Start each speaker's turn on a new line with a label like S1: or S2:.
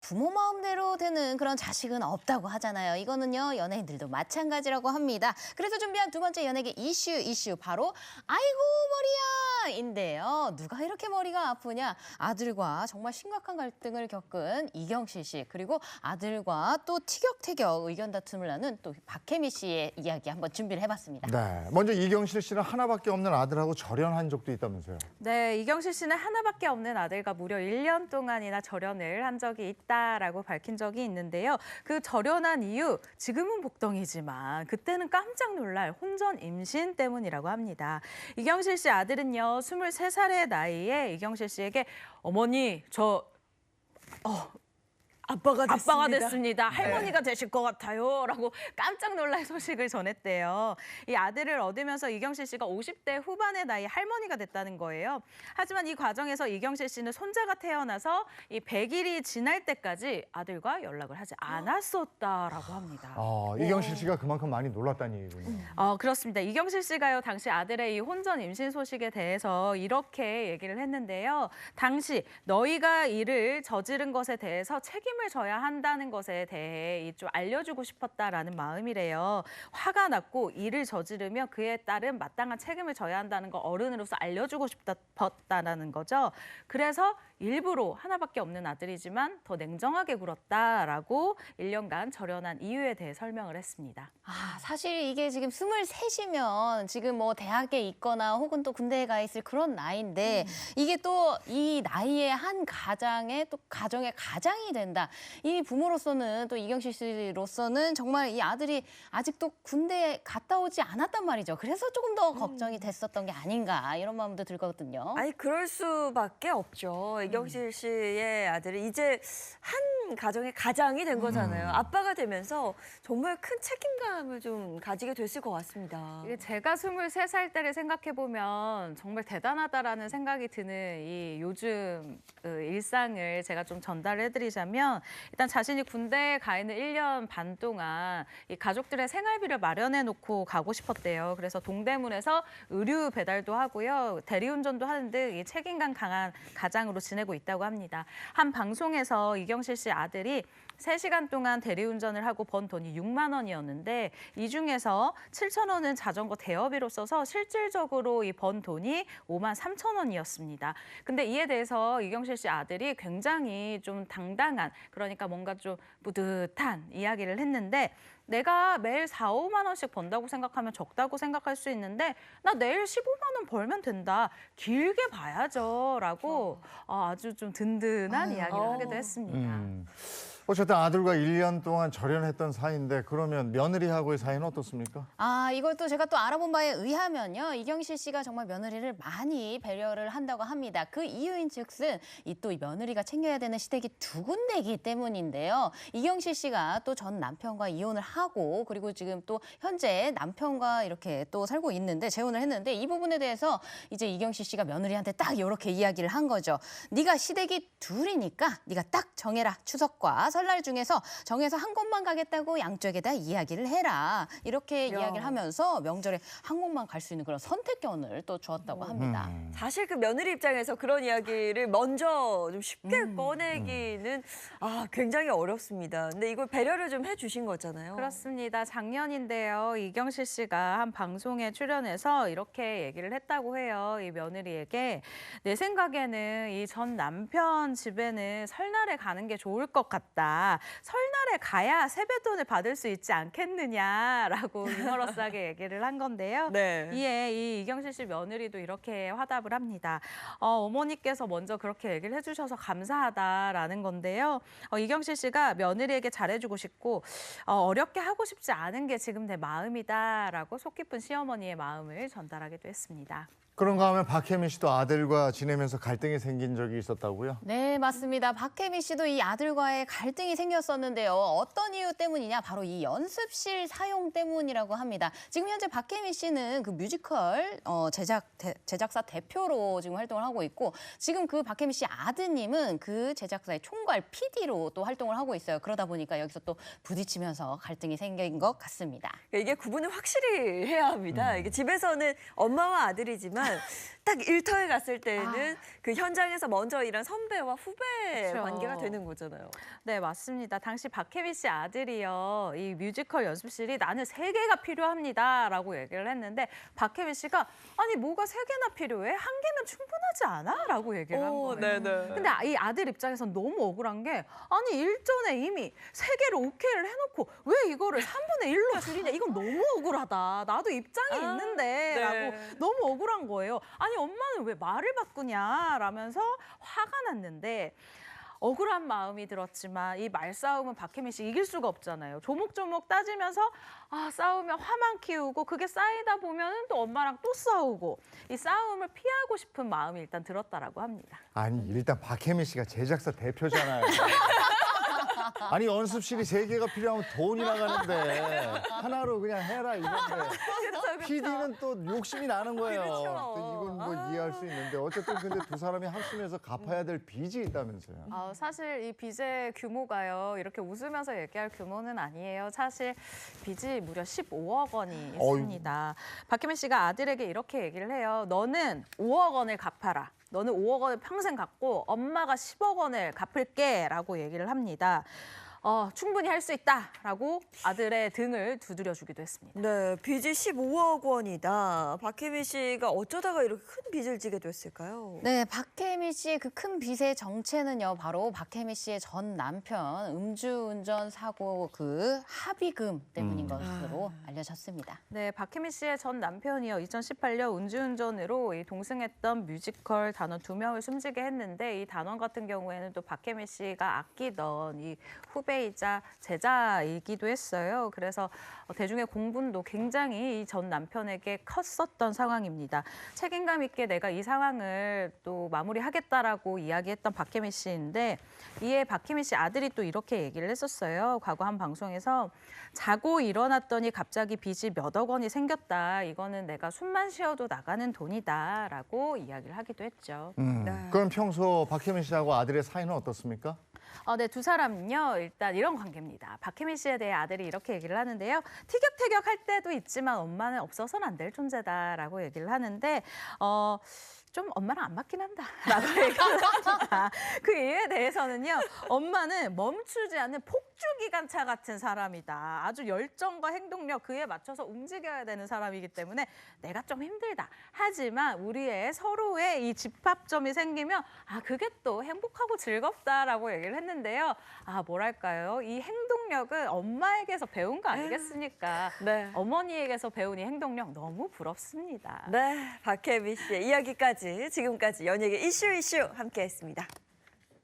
S1: 부모 마음대로 되는 그런 자식은 없다고 하잖아요. 이거는요, 연예인들도 마찬가지라고 합니다. 그래서 준비한 두 번째 연예계 이슈 바로 아이고 머리야인데요. 누가 이렇게 머리가 아프냐? 아들과 정말 심각한 갈등을 겪은 이경실 씨, 그리고 아들과 또 티격태격 의견 다툼을 나눈 또 박혜미 씨의 이야기 한번 준비를 해봤습니다.
S2: 네, 먼저 이경실 씨는 하나밖에 없는 아들하고 절연한 적도 있다면서요.
S3: 네, 이경실 씨는 하나밖에 없는 아들과 무려 1년 동안이나 절연을 한 적이 있다라고 밝힌 적이 있는데요. 그 절연한 이유, 지금은 복덩이지만 그때는 깜짝 놀랄 혼전 임신 때문이라고 합니다. 이경실 씨 아들은요, 23살의 나이에 이경실 씨에게 어머니, 아빠가 됐습니다. 할머니가 되실 것 같아요. 라고 깜짝 놀랄 소식을 전했대요. 이 아들을 얻으면서 이경실 씨가 50대 후반의 나이 할머니가 됐다는 거예요. 하지만 이 과정에서 이경실 씨는 손자가 태어나서 이 100일이 지날 때까지 아들과 연락을 하지 않았었다라고 합니다.
S2: 이경실 씨가 그만큼 많이 놀랐다는 얘기군요.
S3: 그렇습니다. 이경실 씨가요, 당시 아들의 이 혼전 임신 소식에 대해서 이렇게 얘기를 했는데요. 당시 너희가 이를 저지른 것에 대해서 책임을 져야 한다는 것에 대해 좀 알려주고 싶었다라는 마음이래요. 화가 났고 이를 저지르며 그에 따른 마땅한 책임을 져야 한다는 거 어른으로서 알려주고 싶었다라는 거죠. 그래서 일부러 하나밖에 없는 아들이지만 더 냉정하게 굴었다라고 1년간 절연한 이유에 대해 설명을 했습니다.
S1: 사실 이게 지금 23이면 지금 뭐 대학에 있거나 혹은 또 군대에 가 있을 그런 나이인데 이게 또 이 나이에 한 가정의 가장이 된다. 이 부모로서는 또 이경실 씨로서는 정말 이 아들이 아직도 군대에 갔다 오지 않았단 말이죠. 그래서 조금 더 걱정이 됐었던 게 아닌가 이런 마음도 들거든요.
S4: 아니 그럴 수밖에 없죠. 이경실 씨의 아들이 이제 한 가정의 가장이 된 거잖아요. 아빠가 되면서 정말 큰 책임감을 좀 가지게 됐을 것 같습니다.
S3: 이게 제가 23살 때를 생각해 보면 정말 대단하다라는 생각이 드는 이 요즘 일상을 제가 좀 전달해드리자면, 일단 자신이 군대에 가 있는 1년 반 동안 이 가족들의 생활비를 마련해 놓고 가고 싶었대요. 그래서 동대문에서 의류 배달도 하고요, 대리운전도 하는 등 이 책임감 강한 가장으로 지내고 있다고 합니다. 한 방송에서 이경실 씨 아들이 3시간 동안 대리운전을 하고 번 돈이 6만 원이었는데 이 중에서 7천 원은 자전거 대여비로 써서 실질적으로 이 번 돈이 5만 3천 원이었습니다. 근데 이에 대해서 이경실 씨 아들이 굉장히 좀 당당한, 그러니까 뭔가 좀 뿌듯한 이야기를 했는데, 내가 매일 4, 5만 원씩 번다고 생각하면 적다고 생각할 수 있는데 나 내일 15만 원 벌면 된다. 길게 봐야죠. 라고 아주 좀 든든한 이야기를 하기도 했습니다.
S2: 어쨌든 아들과 1년 동안 절연했던 사이인데 그러면 며느리하고의 사이는 어떻습니까?
S1: 이걸 또 제가 또 알아본 바에 의하면요, 이경실 씨가 정말 며느리를 많이 배려를 한다고 합니다. 그 이유인즉슨 이 며느리가 챙겨야 되는 시댁이 두 군데이기 때문인데요. 이경실 씨가 또 전 남편과 이혼을 하고 그리고 지금 또 현재 남편과 이렇게 또 살고 있는데 재혼을 했는데, 이 부분에 대해서 이제 이경실 씨가 며느리한테 딱 이렇게 이야기를 한 거죠. 네가 시댁이 둘이니까 네가 딱 정해라. 추석과 설날 중에서 정해서 한 곳만 가겠다고 양쪽에다 이야기를 해라. 이렇게 이야기를 하면서 명절에 한 곳만 갈 수 있는 그런 선택권을 또 주었다고 합니다.
S4: 사실 그 며느리 입장에서 그런 이야기를 먼저 좀 쉽게 꺼내기는 굉장히 어렵습니다. 근데 이걸 배려를 좀 해주신 거잖아요.
S3: 그렇습니다. 작년인데요, 이경실 씨가 한 방송에 출연해서 이렇게 얘기를 했다고 해요. 이 며느리에게 내 생각에는 이 전 남편 집에는 설날에 가는 게 좋을 것 같다. 설날에 가야 세뱃돈을 받을 수 있지 않겠느냐라고 유머러스하게 얘기를 한 건데요.
S4: 네.
S3: 이에 이 이경실 씨 며느리도 이렇게 화답을 합니다. 어머니께서 먼저 그렇게 얘기를 해주셔서 감사하다라는 건데요. 이경실 씨가 며느리에게 잘해주고 싶고 어렵게 하고 싶지 않은 게 지금 내 마음이다라고 속 깊은 시어머니의 마음을 전달하기도 했습니다.
S2: 그런가 하면 박혜민 씨도 아들과 지내면서 갈등이 생긴 적이 있었다고요?
S1: 네, 맞습니다. 박혜미 씨도 이 아들과의 갈등이 생겼었는데요. 어떤 이유 때문이냐? 바로 이 연습실 사용 때문이라고 합니다. 지금 현재 박혜미 씨는 그 뮤지컬 제작사 대표로 지금 활동을 하고 있고, 지금 그 박혜미 씨 아드님은 그 제작사의 총괄 PD로 또 활동을 하고 있어요. 그러다 보니까 여기서 또 부딪히면서 갈등이 생긴 것 같습니다.
S4: 이게 구분을 확실히 해야 합니다. 이게 집에서는 엄마와 아들이지만 딱 일터에 갔을 때는 그 현장에서 먼저 일한 선배와 후배
S3: 그쵸.
S4: 관계가 되는 거잖아요.
S3: 네, 맞습니다. 당시 박혜미 씨 아들이요. 이 뮤지컬 연습실이 나는 3개가 필요합니다라고 얘기를 했는데 박혜미 씨가 아니 뭐가 3개나 필요해? 1개면 충분하지 않아? 라고 얘기를 한 거예요.
S4: 네네.
S3: 근데 이 아들 입장에선 너무 억울한 게 아니 일전에 이미 3개를 오케이를 해놓고 왜 이거를 3분의 1로 줄이냐? 이건 너무 억울하다. 나도 입장이 있는데
S4: 네.
S3: 라고 너무 억울한 거예요. 아니 엄마는 왜 말을 바꾸냐? 라면서 화가 났는데 억울한 마음이 들었지만 이 말싸움은 박혜미 씨 이길 수가 없잖아요. 조목조목 따지면서 싸우면 화만 키우고 그게 쌓이다 보면은 또 엄마랑 또 싸우고 이 싸움을 피하고 싶은 마음이 일단 들었다라고 합니다.
S2: 아니 일단 박혜미 씨가 제작사 대표잖아요. 아니 연습실이 3개가 필요하면 돈이 나가는데 하나로 그냥 해라 이건데 PD는 또 욕심이 나는 거예요.
S4: 그렇죠.
S2: 또 이건 뭐 이해할 수 있는데 어쨌든 근데 두 사람이 합심해서 갚아야 될 빚이 있다면서요.
S3: 사실 이 빚의 규모가요. 이렇게 웃으면서 얘기할 규모는 아니에요. 사실 빚이 무려 15억 원이 있습니다. 박혜민 씨가 아들에게 이렇게 얘기를 해요. 너는 5억 원을 갚아라. 너는 5억 원을 평생 갚고 엄마가 10억 원을 갚을게 라고 얘기를 합니다. 충분히 할 수 있다라고 아들의 등을 두드려주기도 했습니다.
S4: 네, 빚이 15억 원이다. 박혜미 씨가 어쩌다가 이렇게 큰 빚을 지게 됐을까요?
S1: 네, 박혜미 씨의 그 큰 빚의 정체는요, 바로 박혜미 씨의 전 남편 음주운전 사고 그 합의금 때문인 것으로 알려졌습니다.
S3: 네, 박혜미 씨의 전 남편이요. 2018년 음주운전으로 이 동승했던 뮤지컬 단원 2명을 숨지게 했는데 이 단원 같은 경우에는 또 박혜미 씨가 아끼던 이 후배이자 제자이기도 했어요. 그래서 대중의 공분도 굉장히 이 전 남편에게 컸었던 상황입니다. 책임감 있게 내가 이 상황을 또 마무리하겠다라고 이야기했던 박혜미 씨인데 이에 박혜미 씨 아들이 또 이렇게 얘기를 했었어요. 과거 한 방송에서 자고 일어났더니 갑자기 빚이 몇억 원이 생겼다. 이거는 내가 숨만 쉬어도 나가는 돈이다라고 이야기를 하기도 했죠.
S4: 네.
S2: 그럼 평소 박혜민 씨하고 아들의 사이는 어떻습니까?
S3: 네, 두 사람은요, 일단 이런 관계입니다. 박혜민 씨에 대해 아들이 이렇게 얘기를 하는데요. 티격태격 할 때도 있지만 엄마는 없어서는 안 될 존재다라고 얘기를 하는데, 좀 엄마랑 안 맞긴 한다라고 얘기를 합니다. 그 이유에 대해서는요. 엄마는 멈추지 않는 폭주기관차 같은 사람이다. 아주 열정과 행동력 그에 맞춰서 움직여야 되는 사람이기 때문에 내가 좀 힘들다. 하지만 우리의 서로의 이 집합점이 생기면 그게 또 행복하고 즐겁다라고 얘기를 했는데요. 뭐랄까요. 이 행동력은 엄마에게서 배운 거 아니겠습니까?
S4: 네.
S3: 어머니에게서 배운 이 행동력 너무 부럽습니다.
S4: 네, 박혜미 씨의 이야기까지 지금까지 연예계 이슈 함께했습니다.